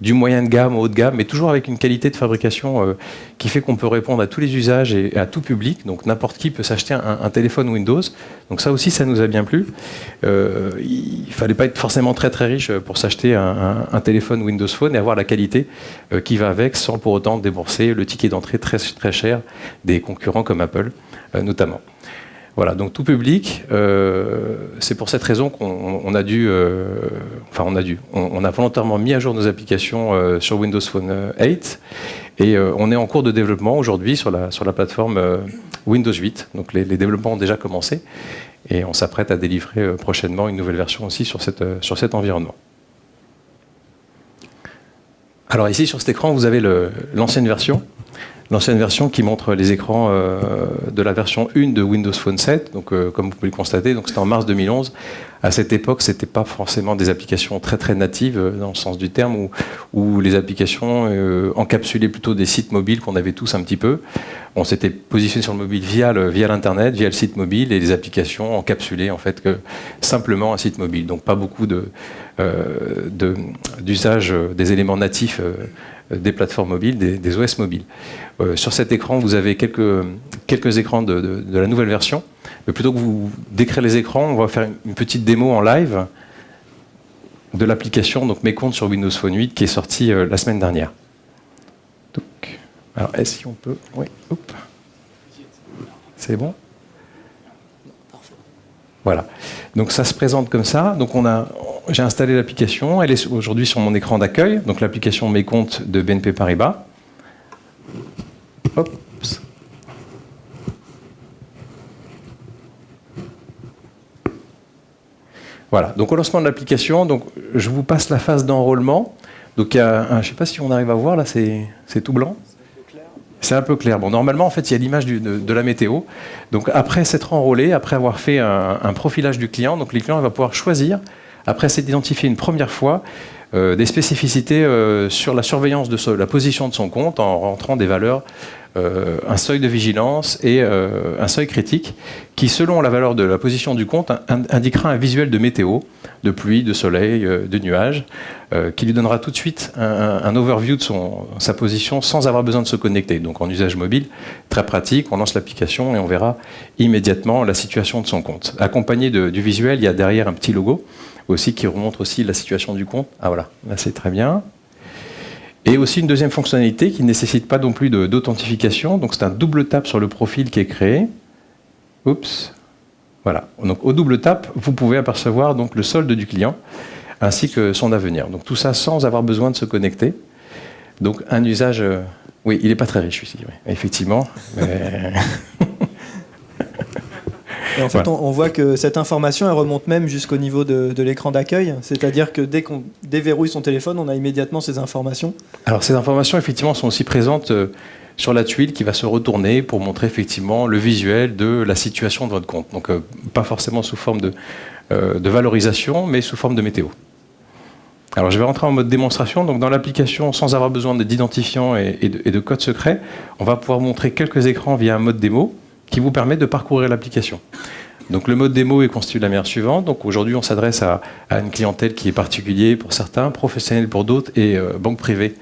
C: du moyen de gamme au haut de gamme, mais toujours avec une qualité de fabrication qui fait qu'on peut répondre à tous les usages et à tout public. Donc n'importe qui peut s'acheter un téléphone Windows. Donc ça aussi, ça nous a bien plu. Il ne fallait pas être forcément très très riche pour s'acheter un téléphone Windows Phone et avoir la qualité qui va avec, sans pour autant débourser le ticket d'entrée très très cher des concurrents comme Apple notamment. Voilà, donc tout public, c'est pour cette raison qu'on a volontairement mis à jour nos applications sur Windows Phone 8, et on est en cours de développement aujourd'hui sur la plateforme Windows 8. Donc les développements ont déjà commencé, et on s'apprête à délivrer prochainement une nouvelle version aussi sur cet environnement. Alors ici, sur cet écran, vous avez l'ancienne version. L'ancienne version qui montre les écrans de la version 1 de Windows Phone 7. Donc, comme vous pouvez le constater, c'était en mars 2011. À cette époque, ce n'était pas forcément des applications très très natives dans le sens du terme, où les applications encapsulaient plutôt des sites mobiles qu'on avait tous un petit peu. On s'était positionné sur le mobile via l'Internet, via le site mobile, et les applications encapsulaient en fait que simplement un site mobile. Donc pas beaucoup d'usage des éléments natifs des plateformes mobiles, des OS mobiles. Sur cet écran, vous avez quelques écrans de la nouvelle version. Mais plutôt que vous décrire les écrans, on va faire une petite démo en live de l'application, donc Mes comptes sur Windows Phone 8, qui est sortie la semaine dernière. Donc, alors, est-ce qu'on peut... Oui, hop. C'est bon ? Voilà. Donc ça se présente comme ça. Donc j'ai installé l'application. Elle est aujourd'hui sur mon écran d'accueil. Donc l'application Mes comptes de BNP Paribas. Hop. Voilà. Donc au lancement de l'application, donc je vous passe la phase d'enrôlement. Donc il y a je ne sais pas si on arrive à voir là, c'est tout blanc. C'est un peu clair. Bon, normalement, en fait, il y a l'image de la météo. Donc, après s'être enrôlé, après avoir fait un profilage du client, donc le client va pouvoir choisir, après s'être identifié une première fois, des spécificités sur la surveillance de la position de son compte en rentrant des valeurs, un seuil de vigilance et un seuil critique qui, selon la valeur de la position du compte, indiquera un visuel de météo, de pluie, de soleil, de nuages, qui lui donnera tout de suite un overview de sa position sans avoir besoin de se connecter. Donc en usage mobile, très pratique, on lance l'application et on verra immédiatement la situation de son compte. Accompagné du visuel, il y a derrière un petit logo aussi qui remontre aussi la situation du compte. Ah voilà, là c'est très bien. Et aussi une deuxième fonctionnalité qui ne nécessite pas non plus d'authentification. Donc c'est un double tap sur le profil qui est créé. Oups. Voilà. Donc au double tap, vous pouvez apercevoir donc le solde du client ainsi que son avenir. Donc tout ça sans avoir besoin de se connecter. Donc un usage. Oui, il n'est pas très riche ici, oui. Effectivement. Mais...
D: Et en fait, on voit que cette information, elle remonte même jusqu'au niveau de l'écran d'accueil. C'est-à-dire que dès qu'on déverrouille son téléphone, on a immédiatement ces informations.
C: Alors ces informations, effectivement, sont aussi présentes sur la tuile qui va se retourner pour montrer effectivement le visuel de la situation de votre compte. Donc pas forcément sous forme de valorisation, mais sous forme de météo. Alors je vais rentrer en mode démonstration. Donc dans l'application, sans avoir besoin d'identifiant et de code secret, on va pouvoir montrer quelques écrans via un mode démo qui vous permet de parcourir l'application. Donc le mode démo est constitué de la manière suivante. Donc aujourd'hui, on s'adresse à une clientèle qui est particulière pour certains, professionnelle pour d'autres et banque privée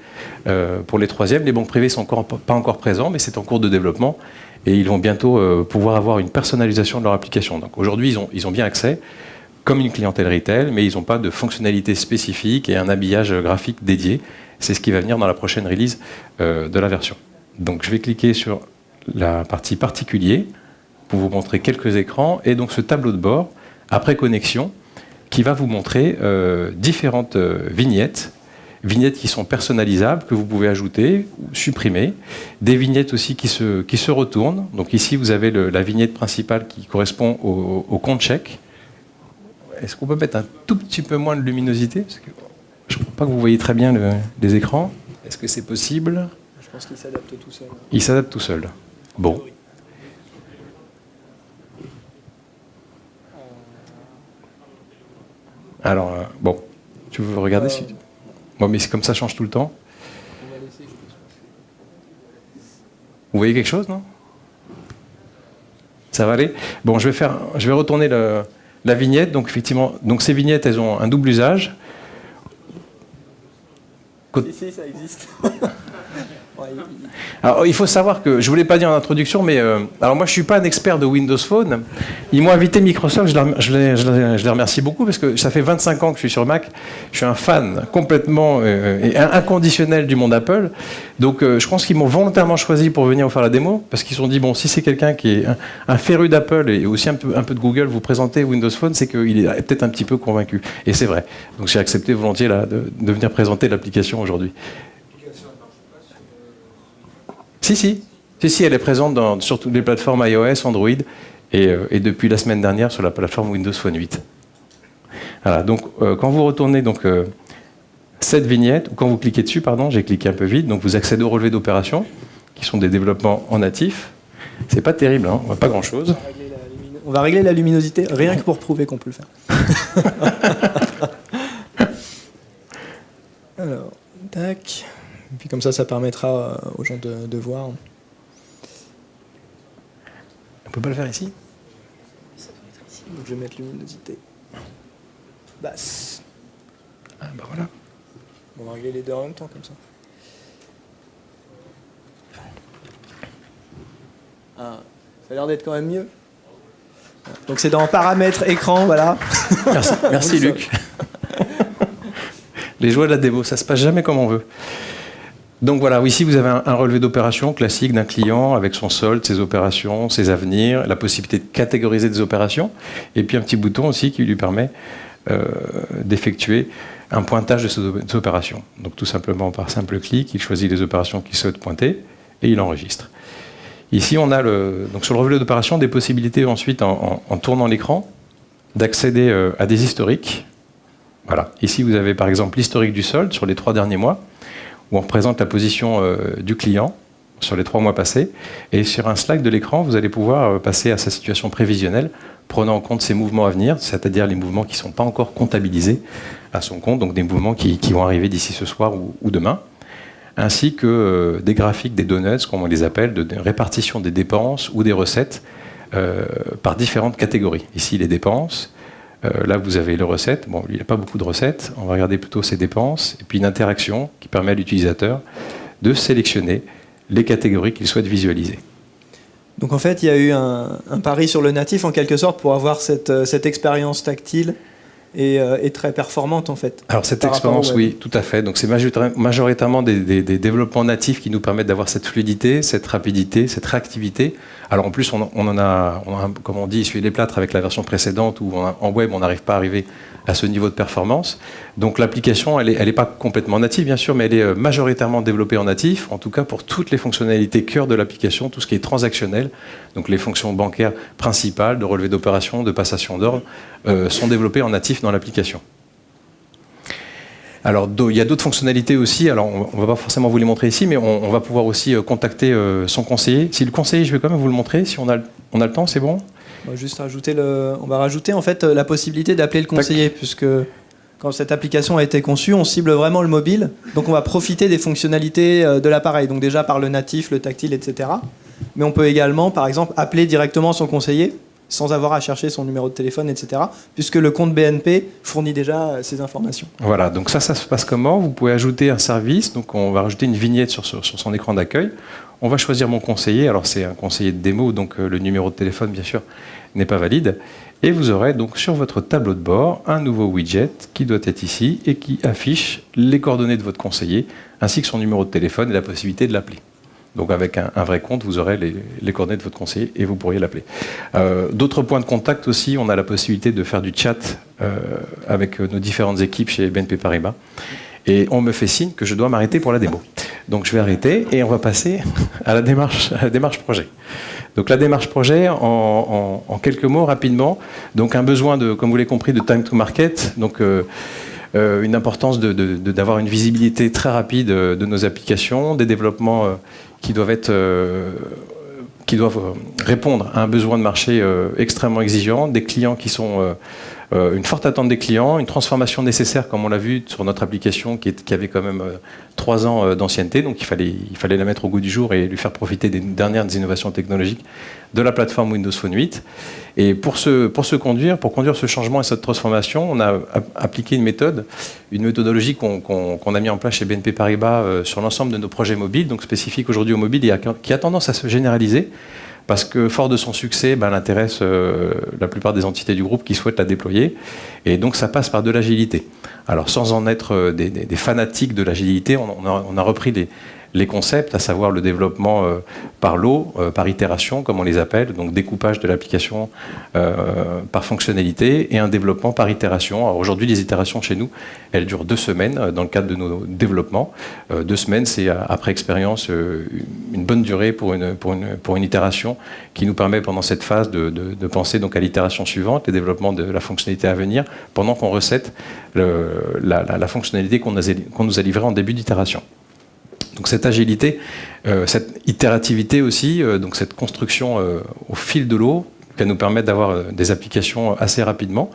C: pour les troisièmes. Les banques privées sont pas encore présents, mais c'est en cours de développement et ils vont bientôt pouvoir avoir une personnalisation de leur application. Donc aujourd'hui, ils ont bien accès, comme une clientèle retail, mais ils n'ont pas de fonctionnalités spécifiques et un habillage graphique dédié. C'est ce qui va venir dans la prochaine release de la version. Donc je vais cliquer sur la partie particulier pour vous montrer quelques écrans et donc ce tableau de bord après connexion qui va vous montrer différentes vignettes qui sont personnalisables, que vous pouvez ajouter ou supprimer, des vignettes aussi qui se retournent. Donc ici vous avez la vignette principale qui correspond au compte chèque. Est-ce qu'on peut mettre un tout petit peu moins de luminosité? Parce que je ne crois pas que vous voyez très bien les écrans. Est-ce que c'est possible?
D: Je pense qu'il s'adapte tout seul.
C: Il s'adapte tout seul. Bon. Alors, bon, tu veux regarder si... Bon, mais c'est comme ça change tout le temps. Vous voyez quelque chose, non? Ça va aller? Bon, je vais retourner la vignette. Donc, effectivement, ces vignettes, elles ont un double usage.
D: Ici, ça existe.
C: Alors, il faut savoir que, je ne voulais pas dire en introduction, mais alors moi je ne suis pas un expert de Windows Phone. Ils m'ont invité Microsoft, je les remercie beaucoup parce que ça fait 25 ans que je suis sur Mac. Je suis un fan complètement et inconditionnel du monde Apple. Donc je pense qu'ils m'ont volontairement choisi pour venir vous faire la démo parce qu'ils se sont dit, bon, si c'est quelqu'un qui est un féru d'Apple et aussi un peu de Google, vous présentez Windows Phone, c'est qu'il est peut-être un petit peu convaincu. Et c'est vrai. Donc j'ai accepté volontiers là, de venir présenter l'application aujourd'hui. Si, elle est présente sur toutes les plateformes iOS, Android et depuis la semaine dernière sur la plateforme Windows Phone 8. Voilà, donc quand vous retournez cette vignette, ou quand vous cliquez dessus, pardon, j'ai cliqué un peu vite, donc vous accédez aux relevés d'opérations, qui sont des développements en natif. C'est pas terrible, hein, pas grand-chose.
D: On va régler la luminosité, rien que pour prouver qu'on peut le faire. Alors, tac. Et puis comme ça permettra aux gens de voir.
C: On peut pas le faire ici?
D: Donc je vais mettre luminosité basse.
C: Ah bah voilà.
D: On va régler les deux en même temps comme ça. Ah, ça a l'air d'être quand même mieux. Donc c'est dans paramètres écran, voilà.
C: Merci Luc. Les joies de la démo, ça se passe jamais comme on veut. Donc voilà, ici vous avez un relevé d'opérations classique d'un client avec son solde, ses opérations, ses avenirs, la possibilité de catégoriser des opérations, et puis un petit bouton aussi qui lui permet d'effectuer un pointage de ces opérations. Donc tout simplement par simple clic, il choisit les opérations qu'il souhaite pointer et il enregistre. Ici on a donc sur le relevé d'opérations des possibilités ensuite en tournant l'écran d'accéder à des historiques. Voilà. Ici vous avez par exemple l'historique du solde sur les 3 derniers mois, où on représente la position du client sur les 3 mois passés. Et sur un slide de l'écran, vous allez pouvoir passer à sa situation prévisionnelle, prenant en compte ses mouvements à venir, c'est-à-dire les mouvements qui ne sont pas encore comptabilisés à son compte, donc des mouvements qui vont arriver d'ici ce soir ou demain, ainsi que des graphiques, des donuts, comme on les appelle, de répartition des dépenses ou des recettes par différentes catégories. Ici, les dépenses. Là, vous avez les recettes. Bon, il n'y a pas beaucoup de recettes. On va regarder plutôt ses dépenses. Et puis une interaction qui permet à l'utilisateur de sélectionner les catégories qu'il souhaite visualiser.
D: Donc en fait, il y a eu un pari sur le natif en quelque sorte pour avoir cette expérience tactile et très performante en fait.
C: Alors cette expérience, oui, tout à fait. Donc c'est majoritairement des développements natifs qui nous permettent d'avoir cette fluidité, cette rapidité, cette réactivité. Alors en plus, on a comme on dit, essuyé les plâtres avec la version précédente où en web, on n'arrive pas à arriver à ce niveau de performance. Donc l'application, elle est pas complètement native, bien sûr, mais elle est majoritairement développée en natif, en tout cas pour toutes les fonctionnalités cœur de l'application, tout ce qui est transactionnel, donc les fonctions bancaires principales, de relevé d'opération, de passation d'ordre, sont développées en natif dans l'application. Alors, il y a d'autres fonctionnalités aussi. Alors, on ne va pas forcément vous les montrer ici, mais on va pouvoir aussi contacter son conseiller. Si le conseiller, je vais quand même vous le montrer, si on a le temps, c'est bon ?
D: On va juste rajouter on va rajouter en fait la possibilité d'appeler le conseiller, puisque quand cette application a été conçue, on cible vraiment le mobile. Donc on va profiter des fonctionnalités de l'appareil. Donc déjà par le natif, le tactile, etc. Mais on peut également, par exemple, appeler directement son conseiller sans avoir à chercher son numéro de téléphone, etc. Puisque le compte BNP fournit déjà ces informations.
C: Voilà, donc ça se passe comment? Vous pouvez ajouter un service, donc on va rajouter une vignette sur son écran d'accueil. On va choisir mon conseiller, alors c'est un conseiller de démo, donc le numéro de téléphone, bien sûr, n'est pas valide. Et vous aurez donc sur votre tableau de bord un nouveau widget qui doit être ici et qui affiche les coordonnées de votre conseiller, ainsi que son numéro de téléphone et la possibilité de l'appeler. Donc avec un vrai compte, vous aurez les coordonnées de votre conseiller et vous pourriez l'appeler. D'autres points de contact aussi, on a la possibilité de faire du chat avec nos différentes équipes chez BNP Paribas. Et on me fait signe que je dois m'arrêter pour la démo. Donc je vais arrêter et on va passer à la démarche projet. Donc la démarche projet, en quelques mots, rapidement. Donc un besoin, comme vous l'avez compris, de time to market. Donc une importance d'avoir une visibilité très rapide de nos applications, des développements qui doivent répondre à un besoin de marché extrêmement exigeant, des clients qui sont une forte attente des clients, une transformation nécessaire, comme on l'a vu sur notre application qui avait quand même 3 ans d'ancienneté, donc il fallait la mettre au goût du jour et lui faire profiter des dernières innovations technologiques de la plateforme Windows Phone 8. Et pour conduire ce changement et cette transformation, on a appliqué une méthodologie qu'on a mis en place chez BNP Paribas sur l'ensemble de nos projets mobiles, donc spécifique aujourd'hui au mobile, et qui a tendance à se généraliser. Parce que, fort de son succès, elle intéresse la plupart des entités du groupe qui souhaitent la déployer. Et donc, ça passe par de l'agilité. Alors, sans en être des fanatiques de l'agilité, on a repris les concepts, à savoir le développement par lot, par itération, comme on les appelle, donc découpage de l'application par fonctionnalité, et un développement par itération. Alors aujourd'hui, les itérations chez nous, elles durent 2 semaines dans le cadre de nos développements. 2 semaines, c'est après expérience une bonne durée pour une itération qui nous permet pendant cette phase de penser donc à l'itération suivante, les développements de la fonctionnalité à venir, pendant qu'on recette la fonctionnalité qu'on nous a livrée en début d'itération. Donc cette agilité, cette itérativité aussi, donc cette construction au fil de l'eau, qui nous permet d'avoir des applications assez rapidement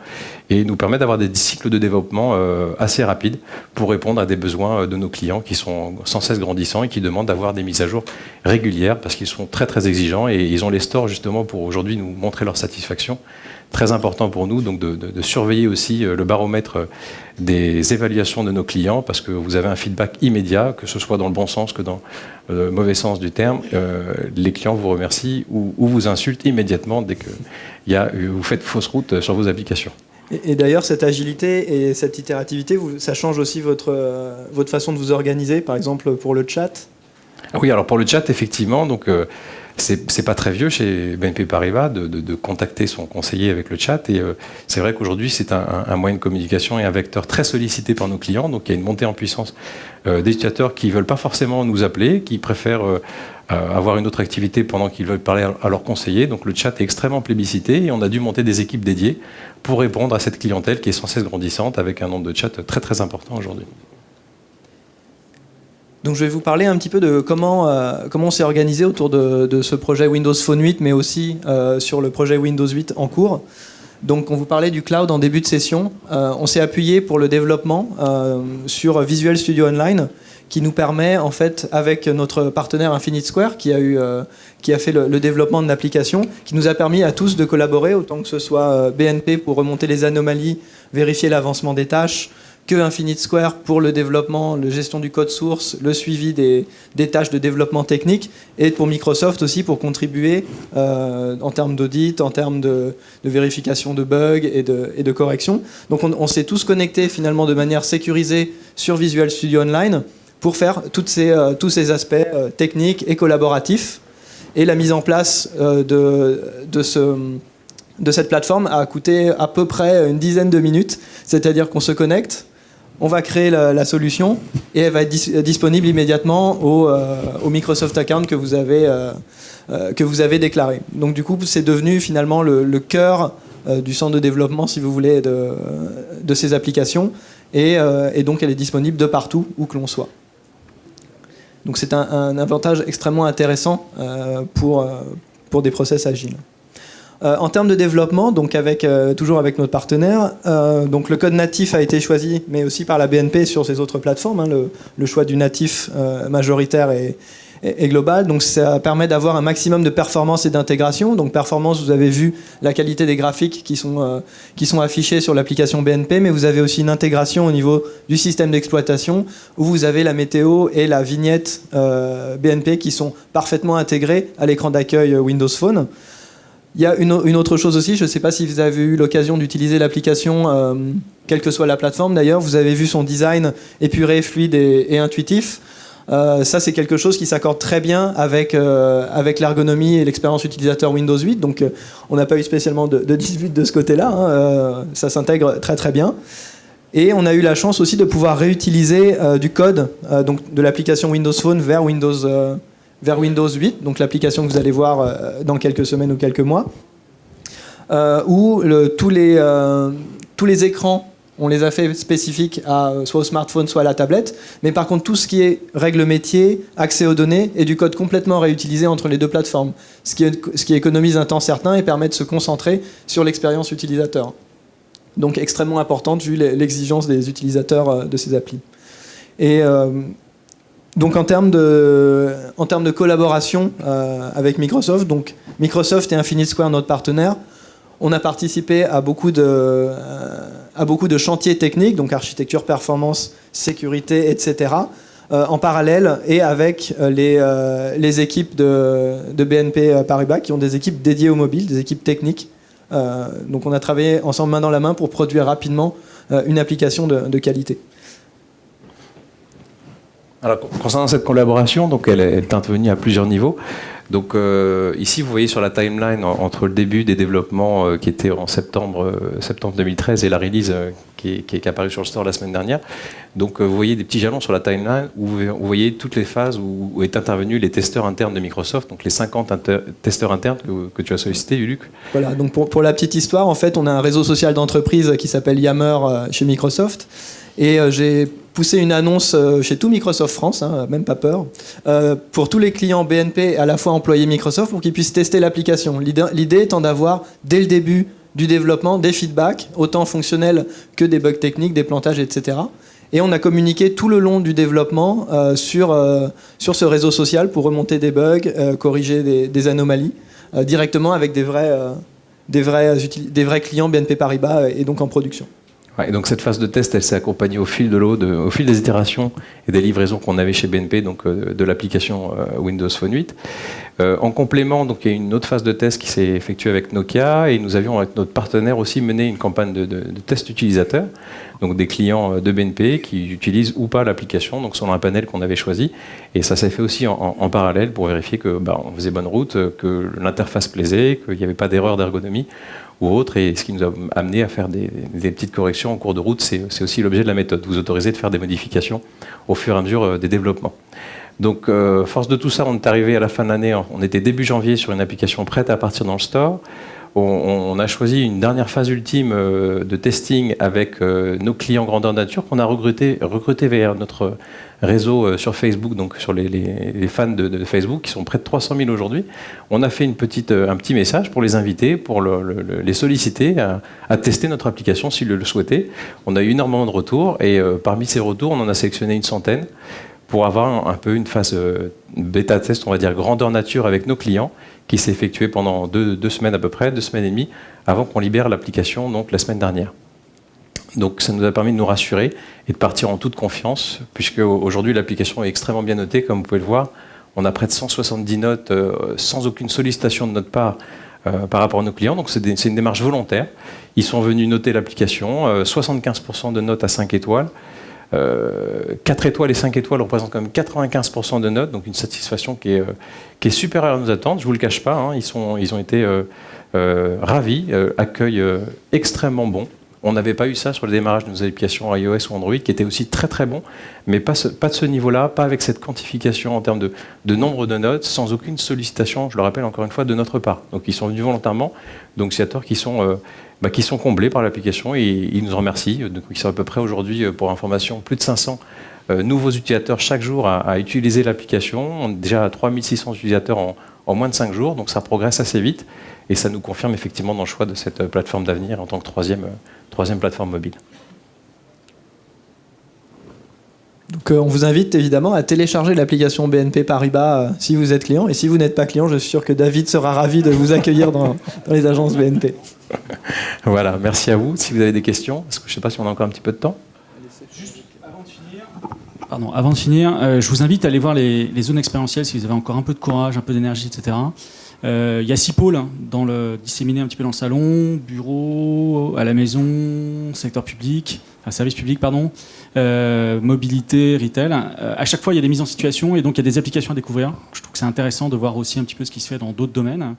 C: et nous permet d'avoir des cycles de développement assez rapides pour répondre à des besoins de nos clients qui sont sans cesse grandissants et qui demandent d'avoir des mises à jour régulières parce qu'ils sont très très exigeants et ils ont les stores justement pour aujourd'hui nous montrer leur satisfaction. Très important pour nous donc de surveiller aussi le baromètre des évaluations de nos clients parce que vous avez un feedback immédiat, que ce soit dans le bon sens que dans le mauvais sens du terme. Les clients vous remercient ou vous insultent immédiatement dès que vous faites fausse route sur vos applications.
D: Et d'ailleurs, cette agilité et cette itérativité, ça change aussi votre façon de vous organiser, par exemple pour le chat?
C: Oui, alors pour le chat, effectivement, donc c'est pas très vieux chez BNP Paribas de contacter son conseiller avec le chat. Et c'est vrai qu'aujourd'hui, c'est un moyen de communication et un vecteur très sollicité par nos clients. Donc il y a une montée en puissance des utilisateurs qui ne veulent pas forcément nous appeler, qui préfèrent avoir une autre activité pendant qu'ils veulent parler à leur conseiller. Donc le chat est extrêmement plébiscité et on a dû monter des équipes dédiées pour répondre à cette clientèle qui est sans cesse grandissante avec un nombre de chats très très important aujourd'hui.
D: Donc je vais vous parler un petit peu de comment on s'est organisé autour de ce projet Windows Phone 8, mais aussi sur le projet Windows 8 en cours. Donc on vous parlait du cloud en début de session. On s'est appuyé pour le développement sur Visual Studio Online, qui nous permet, en fait, avec notre partenaire Infinite Square, qui a fait le développement de l'application, qui nous a permis à tous de collaborer, autant que ce soit BNP pour remonter les anomalies, vérifier l'avancement des tâches, que Infinite Square pour le développement, la gestion du code source, le suivi des tâches de développement technique, et pour Microsoft aussi pour contribuer en termes d'audit, en termes de vérification de bugs et de correction. Donc on s'est tous connectés finalement de manière sécurisée sur Visual Studio Online pour faire tous ces aspects techniques et collaboratifs. Et la mise en place de cette plateforme a coûté à peu près une dizaine de minutes, c'est-à-dire qu'on se connecte, on va créer la solution et elle va être disponible immédiatement au Microsoft Account que vous avez déclaré. Donc du coup, c'est devenu finalement le cœur du centre de développement, si vous voulez, de ces applications. Et donc, elle est disponible de partout, où que l'on soit. Donc c'est un avantage extrêmement intéressant pour des process agiles. En termes de développement, donc toujours avec notre partenaire, donc le code natif a été choisi, mais aussi par la BNP sur ces autres plateformes. Le choix du natif majoritaire est global. Donc ça permet d'avoir un maximum de performance et d'intégration. Donc performance, vous avez vu la qualité des graphiques qui sont affichés sur l'application BNP, mais vous avez aussi une intégration au niveau du système d'exploitation où vous avez la météo et la vignette BNP qui sont parfaitement intégrés à l'écran d'accueil Windows Phone. Il y a une autre chose aussi, je ne sais pas si vous avez eu l'occasion d'utiliser l'application, quelle que soit la plateforme d'ailleurs, vous avez vu son design épuré, fluide et intuitif. Ça, c'est quelque chose qui s'accorde très bien avec l'ergonomie et l'expérience utilisateur Windows 8. Donc, on n'a pas eu spécialement de dispute de ce côté-là. Ça s'intègre très très bien. Et on a eu la chance aussi de pouvoir réutiliser du code donc de l'application Windows Phone vers Windows 8, donc l'application que vous allez voir dans quelques semaines ou quelques mois, où tous les écrans, on les a fait spécifiques soit au smartphone, soit à la tablette. Mais par contre, tout ce qui est règles métiers, accès aux données, est du code complètement réutilisé entre les deux plateformes. Ce qui économise un temps certain et permet de se concentrer sur l'expérience utilisateur. Donc extrêmement importante vu l'exigence des utilisateurs de ces applis. Et donc en termes de collaboration avec Microsoft, donc Microsoft et Infinite Square, notre partenaire, on a participé à beaucoup de chantiers techniques, donc architecture, performance, sécurité, etc., en parallèle et avec les équipes de BNP Paribas qui ont des équipes dédiées au mobile, des équipes techniques. Donc on a travaillé ensemble main dans la main pour produire rapidement une application de qualité.
C: Alors, concernant cette collaboration, donc elle est intervenue à plusieurs niveaux. Donc ici, vous voyez sur la timeline entre le début des développements qui était en septembre 2013 et la release qui est apparue sur le store la semaine dernière. Donc vous voyez des petits jalons sur la timeline où vous voyez toutes les phases où est intervenus les testeurs internes de Microsoft, donc les 50 testeurs internes que tu as sollicités, Luc.
D: Voilà, donc pour la petite histoire, en fait, on a un réseau social d'entreprise qui s'appelle Yammer chez Microsoft. Et j'ai poussé une annonce chez tout Microsoft France, même pas peur, pour tous les clients BNP à la fois employés Microsoft pour qu'ils puissent tester l'application. L'idée étant d'avoir, dès le début du développement, des feedbacks, autant fonctionnels que des bugs techniques, des plantages, etc. Et on a communiqué tout le long du développement sur ce réseau social pour remonter des bugs, corriger des anomalies, directement avec des vrais clients BNP Paribas et donc en production.
C: Et donc cette phase de test, elle s'est accompagnée au fil de l'eau, au fil des itérations et des livraisons qu'on avait chez BNP, donc de l'application Windows Phone 8. En complément, donc il y a une autre phase de test qui s'est effectuée avec Nokia et nous avions avec notre partenaire aussi mené une campagne de test utilisateur, donc des clients de BNP qui utilisent ou pas l'application, donc selon un panel qu'on avait choisi. Et ça s'est fait aussi en parallèle pour vérifier que on faisait bonne route, que l'interface plaisait, qu'il n'y avait pas d'erreur d'ergonomie ou autre, et ce qui nous a amené à faire des petites corrections en cours de route. C'est aussi l'objet de la méthode, vous autoriser de faire des modifications au fur et à mesure des développements. Donc, force de tout ça, on est arrivé à la fin de l'année, on était début janvier sur une application prête à partir dans le store. On a choisi une dernière phase ultime de testing avec nos clients grandeur nature qu'on a recruté vers notre réseau sur Facebook, donc sur les fans de Facebook qui sont près de 300 000 aujourd'hui. On a fait un petit message pour les inviter, pour les solliciter à tester notre application s'ils le souhaitaient. On a eu énormément de retours et parmi ces retours, on en a sélectionné une centaine pour avoir un peu une phase bêta test, on va dire grandeur nature avec nos clients, qui s'est effectuée pendant deux semaines à peu près, 2 semaines et demie, avant qu'on libère l'application donc la semaine dernière. Donc ça nous a permis de nous rassurer et de partir en toute confiance, puisque aujourd'hui l'application est extrêmement bien notée, comme vous pouvez le voir. On a près de 170 notes sans aucune sollicitation de notre part par rapport à nos clients, donc c'est une démarche volontaire. Ils sont venus noter l'application, 75% de notes à 5 étoiles. 4 étoiles et 5 étoiles représentent quand même 95% de notes, donc une satisfaction qui est supérieure à nos attentes, je ne vous le cache pas, ils ont été ravis, accueil extrêmement bon. On n'avait pas eu ça sur le démarrage de nos applications iOS ou Android, qui étaient aussi très très bons, mais pas de ce niveau-là, pas avec cette quantification en termes de nombre de notes, sans aucune sollicitation, je le rappelle encore une fois, de notre part. Donc ils sont venus volontairement, donc c'est à tort qui sont comblés par l'application et ils nous en remercient. Donc ils sont à peu près aujourd'hui, pour information, plus de 500 nouveaux utilisateurs chaque jour à utiliser l'application. On est déjà à 3600 utilisateurs en moins de 5 jours, donc ça progresse assez vite. Et ça nous confirme effectivement dans le choix de cette plateforme d'avenir en tant que troisième plateforme mobile.
D: Donc on vous invite évidemment à télécharger l'application BNP Paribas si vous êtes client. Et si vous n'êtes pas client, je suis sûr que David sera ravi de vous accueillir dans les agences BNP.
C: Voilà, merci à vous. Si vous avez des questions, parce que je ne sais pas si on a encore un petit peu de temps.
A: Avant de finir, je vous invite à aller voir les zones expérientielles si vous avez encore un peu de courage, un peu d'énergie, etc. Il y a 6 pôles disséminés un petit peu dans le salon, bureau, à la maison, secteur public, service public, pardon, mobilité, retail. À chaque fois, il y a des mises en situation et donc il y a des applications à découvrir. Je trouve que c'est intéressant de voir aussi un petit peu ce qui se fait dans d'autres domaines.